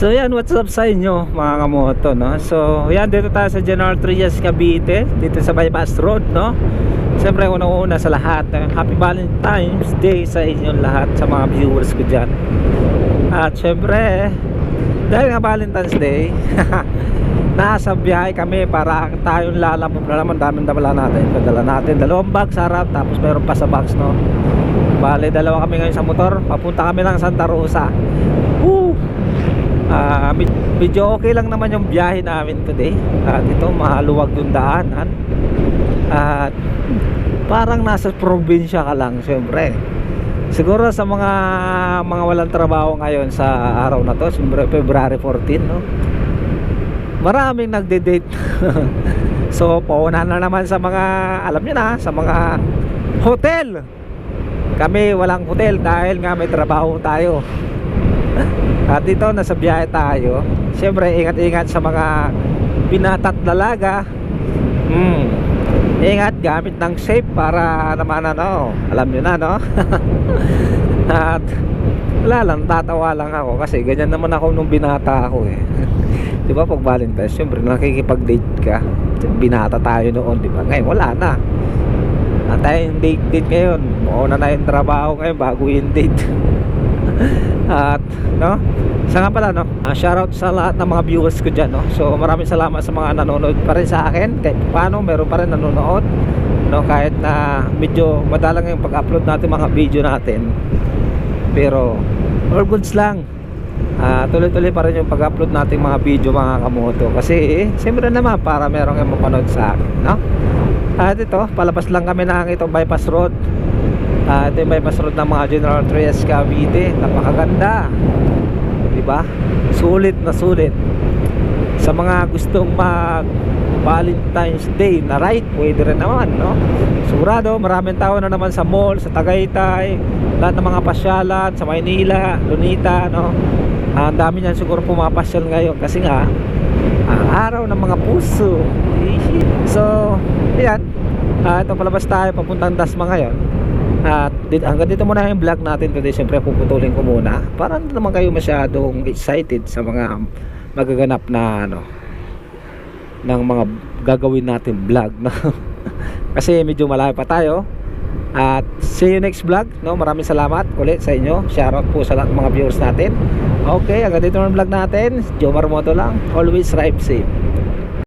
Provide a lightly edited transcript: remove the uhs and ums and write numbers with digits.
So yan, what's up sa inyo mga kamoto, no? So yan, dito tayo sa General Trias, Cavite, dito sa Bypass Road, no? Siyempre unang-una sa lahat, Happy Valentine's Day sa inyong lahat, sa mga viewers ko dyan. At siyempre, dahil nga Valentine's Day nasa biyahe kami para tayong lalabog na naman. Daming dala natin. Padala natin dalawang bag sa harap, tapos mayroon pa sa box, no? Bale, dalawa kami ngayon sa motor. Papunta kami ng Santa Rosa. Medyo okay lang naman yung biyahe namin today. At ito, maluwag yung daanan. At parang nasa probinsya ka lang, syempre. Siguro sa mga walang trabaho ngayon sa araw na to, siyempre February 14, no? Maraming nagde-date. So pauna na naman sa mga, alam nyo na, sa mga hotel. Kami walang hotel dahil nga may trabaho tayo. At dito nasa biyahe tayo. Siyempre ingat-ingat sa mga binatat dalaga. Ingat, gamit ng safe para naman ano, alam nyo na, no? At wala lang, tatawa lang ako kasi ganyan naman ako nung binata ako eh. Diba pag Valentine's, siyempre nakikipag-date ka. Binata tayo noon, diba? Ngayon wala na. At tayong date ngayon, mauna na yung trabaho ngayon bago yung date. At no, isa nga pala, no, shoutout sa lahat ng mga viewers ko dyan, no? So maraming salamat sa mga nanonood pa rin sa akin. Kahit paano meron pa rin nanonood, no? Kahit na medyo madalang yung pag-upload natin mga video natin, pero all goods lang. Tuloy-tuloy pa rin yung pag-upload natin mga video mga kamoto. Kasi siyempre naman para merong yung mapanood sa akin, no? At ito, palabas lang kami ng itong bypass road. Ito yung bypass road ng mga General Trias, Cavite. Napakaganda, diba? Sulit na sulit. Sa mga gustong mag Valentine's Day na ride, pwede rin naman, no? Sigurado maraming tao na naman sa mall, sa Tagaytay, lahat ng mga pasyalan sa Maynila, Lunita, no? Ang dami niyan siguro pumapasyal ngayon kasi nga ang araw ng mga puso. So ayan, ito palabas tayo papuntang Dasma ngayon. At hanggang dito muna yung vlog natin today. Siyempre puputulin ko muna para hindi naman kayo masyadong excited sa mga magaganap na ano, ng mga gagawin natin vlog, no? Kasi medyo malayo pa tayo. At see you next vlog, no? Maraming salamat ulit sa inyo. Shoutout po sa lahat ng mga viewers natin. Okay, hanggang dito ang vlog natin. Jomar Moto lang. Always drive safe.